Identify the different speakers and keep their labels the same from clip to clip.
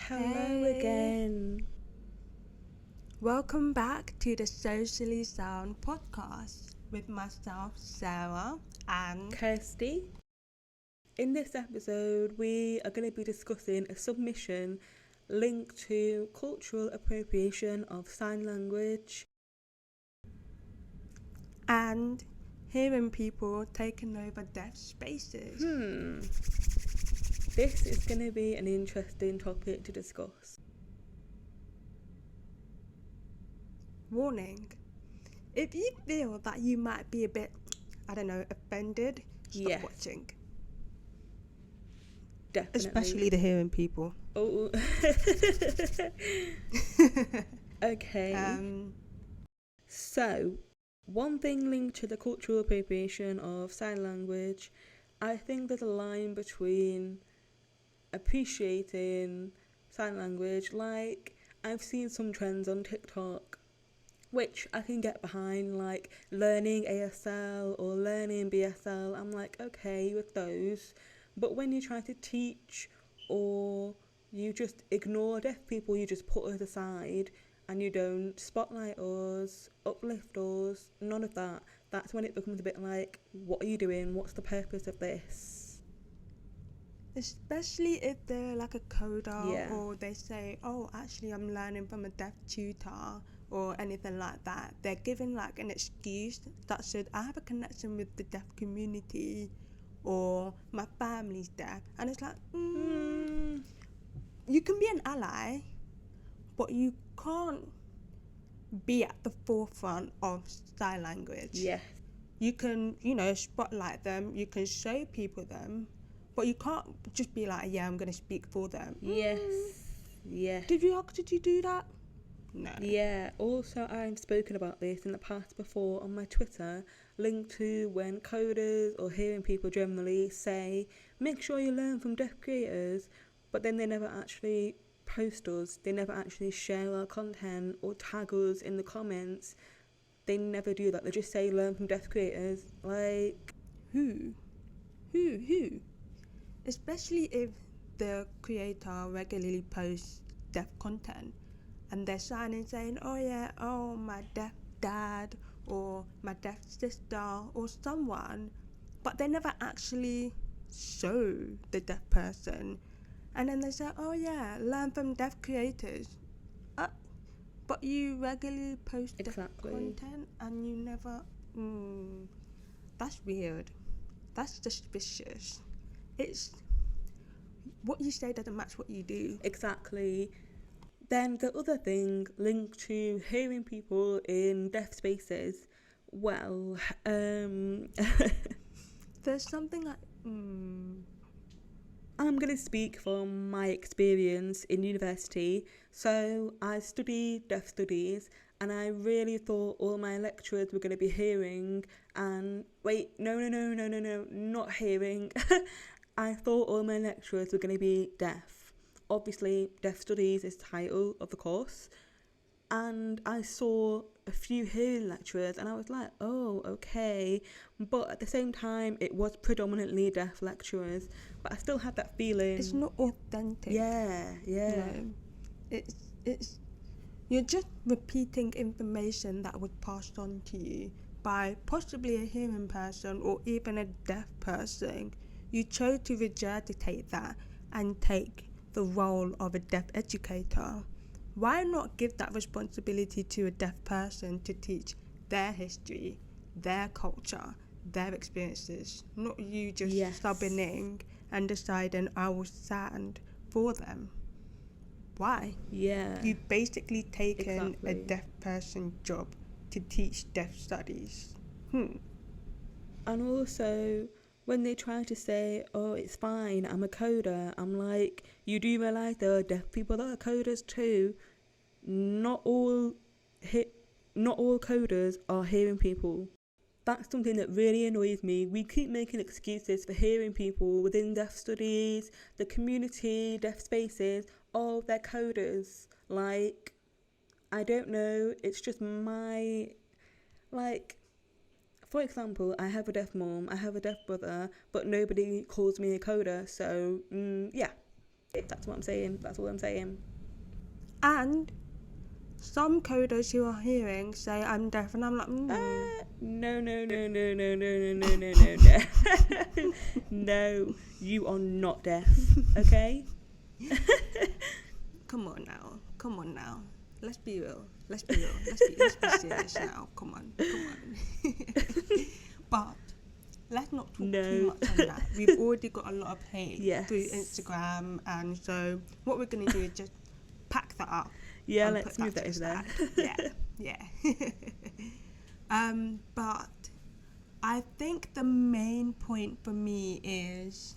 Speaker 1: Hello again.
Speaker 2: Welcome back to the Socially Sound podcast with myself, Sarah, and
Speaker 1: Kirsty. In this episode, we are going to be discussing a submission linked to cultural appropriation of sign language
Speaker 2: and hearing people taking over deaf spaces.
Speaker 1: This is going to be an interesting topic to discuss.
Speaker 2: Warning: if you feel that you might be a bit, offended, stop watching.
Speaker 1: Definitely.
Speaker 2: Especially the hearing people.
Speaker 1: Oh. Okay. So, one thing linked to the cultural appropriation of sign language, I think there's a line between appreciating sign language. Like, I've seen some trends on TikTok which I can get behind, like learning ASL or learning BSL. I'm like, okay with those. But when you try to teach or you just ignore deaf people, you just put us aside and you don't spotlight us, uplift us, none of that. That's when it becomes a bit like, what are you doing? What's the purpose of this?
Speaker 2: Especially if they're like a coder or they say, oh, actually I'm learning from a deaf tutor or anything like that. They're giving like an excuse that said, I have a connection with the deaf community or my family's deaf. And it's like, you can be an ally, but you can't be at the forefront of sign language.
Speaker 1: Yes.
Speaker 2: You can, spotlight them, you can show people them, but you can't just be like, yeah, I'm going to speak for them.
Speaker 1: Yes.
Speaker 2: Did you do that? No.
Speaker 1: Yeah, also I've spoken about this in the past before on my Twitter, linked to when coders or hearing people generally say, make sure you learn from deaf creators, but then they never actually post us, they never actually share our content or tag us in the comments. They never do that. They just say learn from deaf creators. Like,
Speaker 2: Who? Especially if the creator regularly posts deaf content and they're signing saying, my deaf dad or my deaf sister or someone, but they never actually show the deaf person. And then they say, learn from deaf creators. But you regularly post deaf content and you never... that's weird. That's suspicious. It's... what you say doesn't match what you do.
Speaker 1: Exactly. Then the other thing linked to hearing people in deaf spaces, well,
Speaker 2: there's something like...
Speaker 1: I'm going to speak from my experience in university. So I studied deaf studies and I really thought all my lecturers were going to be hearing and... Wait, no, not hearing. I thought all my lecturers were going to be deaf. Obviously, deaf studies is the title of the course. And I saw a few hearing lecturers and I was like, oh, okay. But at the same time, it was predominantly deaf lecturers. But I still had that feeling.
Speaker 2: It's not authentic.
Speaker 1: Yeah.
Speaker 2: No, it's you're just repeating information that was passed on to you by possibly a hearing person or even a deaf person. You chose to regurgitate that and take the role of a deaf educator. Why not give that responsibility to a deaf person to teach their history, their culture, their experiences, not you just subbing in and deciding I will stand for them? Why?
Speaker 1: Yeah.
Speaker 2: You've basically taken a deaf person's job to teach deaf studies.
Speaker 1: And also, when they try to say, oh, it's fine, I'm a coder, I'm like, you do realise there are deaf people that are coders too. Not all coders are hearing people. That's something that really annoys me. We keep making excuses for hearing people within deaf studies, the community, deaf spaces. Oh, they're coders. Like, I don't know. It's just my... Like, for example, I have a deaf mom, I have a deaf brother, but nobody calls me a coder. So, yeah. That's what I'm saying. That's all I'm saying.
Speaker 2: And some coders who are hearing say I'm deaf, and I'm like,
Speaker 1: No. No, you are not deaf, okay?
Speaker 2: Come on now. Let's be real. Let's be serious now. Come on. But let's not talk too much on that. We've already got a lot of hate through Instagram, and so what we're going to do is just pack that up.
Speaker 1: Yeah, let's move that over there.
Speaker 2: Yeah. But I think the main point for me is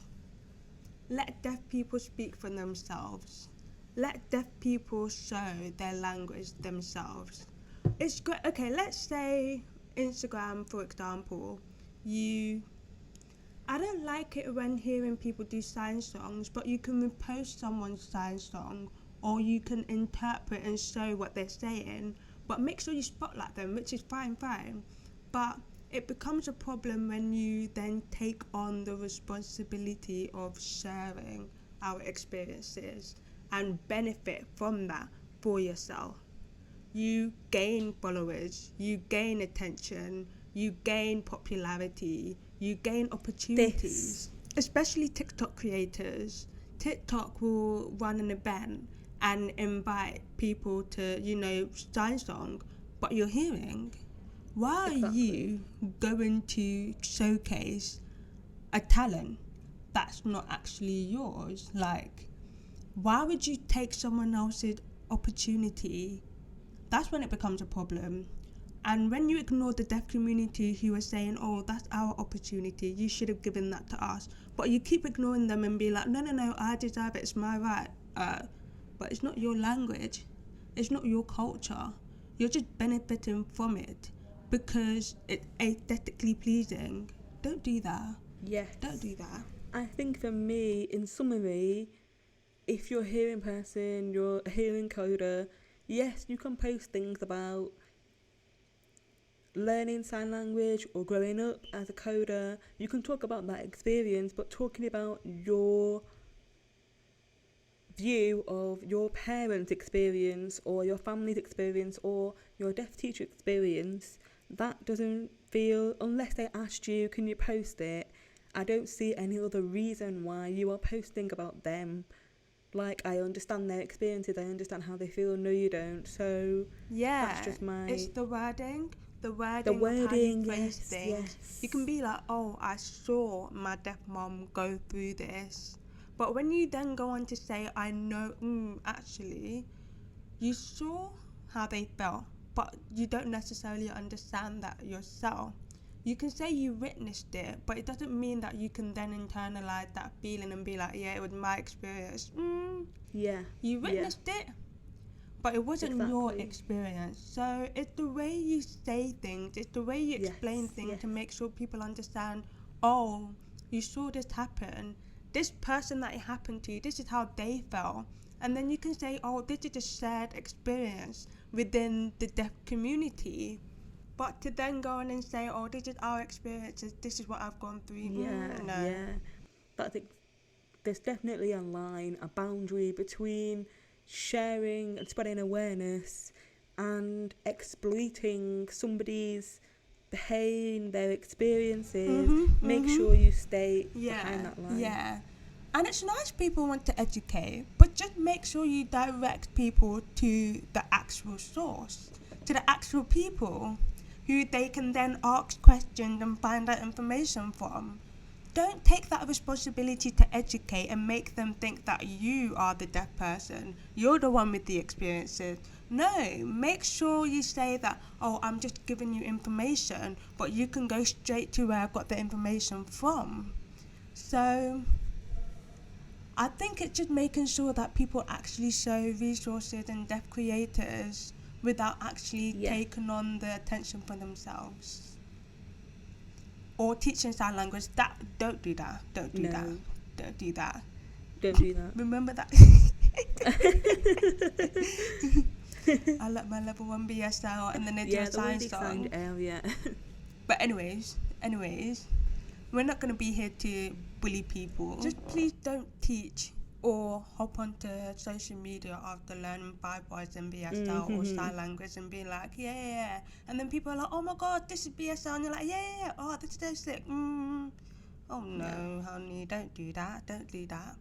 Speaker 2: let deaf people speak for themselves. Let deaf people show their language themselves. It's great. Okay, let's say Instagram, for example. I don't like it when hearing people do sign songs, but you can repost someone's sign song, or you can interpret and show what they're saying, but make sure you spotlight them, which is fine. But it becomes a problem when you then take on the responsibility of sharing our experiences and benefit from that for yourself. You gain followers, you gain attention, you gain popularity, you gain opportunities. Especially TikTok creators. TikTok will run an event and invite people to, sign song, but you're hearing. Why are you going to showcase a talent that's not actually yours? Like, why would you take someone else's opportunity? That's when it becomes a problem. And when you ignore the deaf community who are saying, oh, that's our opportunity, you should have given that to us, but you keep ignoring them and be like, no, I deserve it, it's my right. But it's not your language, it's not your culture. You're just benefiting from it because it's aesthetically pleasing. Don't do that.
Speaker 1: Yes.
Speaker 2: Don't do that.
Speaker 1: I think for me, in summary, if you're a hearing person, you're a hearing coder, yes, you can post things about learning sign language or growing up as a coder. You can talk about that experience, but talking about your view of your parents' experience or your family's experience or your deaf teacher experience, that doesn't feel, unless they asked you, can you post it? I don't see any other reason why you are posting about them. Like, I understand their experiences, I understand how they feel. No, you don't. So that's just my...
Speaker 2: It's the wording. The wording
Speaker 1: of how you
Speaker 2: phrase things.
Speaker 1: Yes.
Speaker 2: You can be like, oh, I saw my deaf mom go through this. But when you then go on to say, I know, actually, you saw how they felt, but you don't necessarily understand that yourself. You can say you witnessed it, but it doesn't mean that you can then internalize that feeling and be like, yeah, it was my experience.
Speaker 1: Yeah.
Speaker 2: You witnessed it, but it wasn't your experience. So it's the way you say things, it's the way you explain things to make sure people understand, oh, you saw this happen. This person that it happened to, this is how they felt. And then you can say, oh, this is a shared experience within the deaf community. But to then go on and say, oh, this is our experience, this is what I've gone through.
Speaker 1: Yeah. But there's definitely a line, a boundary between sharing and spreading awareness and exploiting somebody's pain, their experiences. Make sure you stay behind that line.
Speaker 2: Yeah. And it's nice people want to educate, but just make sure you direct people to the actual source, to the actual people who they can then ask questions and find out information from. Don't take that responsibility to educate and make them think that you are the deaf person. You're the one with the experiences. No, make sure you say that, oh, I'm just giving you information, but you can go straight to where I got the information from. So I think it's just making sure that people actually show resources and deaf creators without actually taking on the attention for themselves. Or teaching sign language. Don't do that. Don't do that. Remember that. I let my level 1 BS out and then they do a sign song. But anyways, we're not going to be here to bully people. Just please don't teach or hop onto social media after learning 5 words in BSL or sign language and be like, yeah. And then people are like, oh my god, this is BSL. And you're like, yeah. Oh, this is so sick. Oh no, honey, don't do that. Don't do that.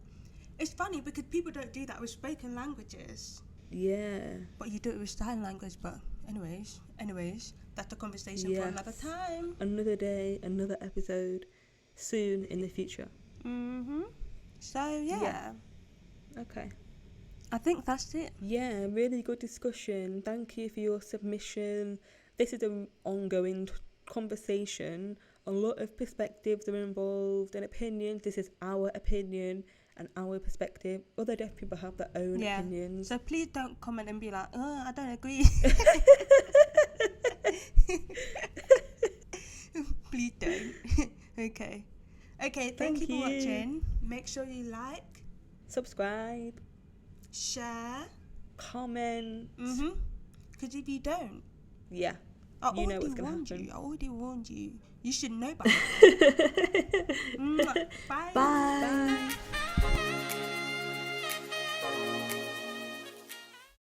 Speaker 2: It's funny because people don't do that with spoken languages.
Speaker 1: Yeah.
Speaker 2: But you do it with sign language. But anyways, that's a conversation for another time.
Speaker 1: Another day, another episode, soon in the future.
Speaker 2: So, yeah.
Speaker 1: Okay.
Speaker 2: I think that's it.
Speaker 1: Yeah, really good discussion. Thank you for your submission. This is an ongoing conversation. A lot of perspectives are involved and opinions. This is our opinion and our perspective. Other deaf people have their own opinions.
Speaker 2: So please don't comment and be like, oh, I don't agree. Please don't. Okay, thank you for watching. Make sure you like,
Speaker 1: subscribe,
Speaker 2: share,
Speaker 1: comment.
Speaker 2: Because if you don't,
Speaker 1: you know what's going to happen.
Speaker 2: I already warned you. You should know by now. Bye.
Speaker 1: Bye.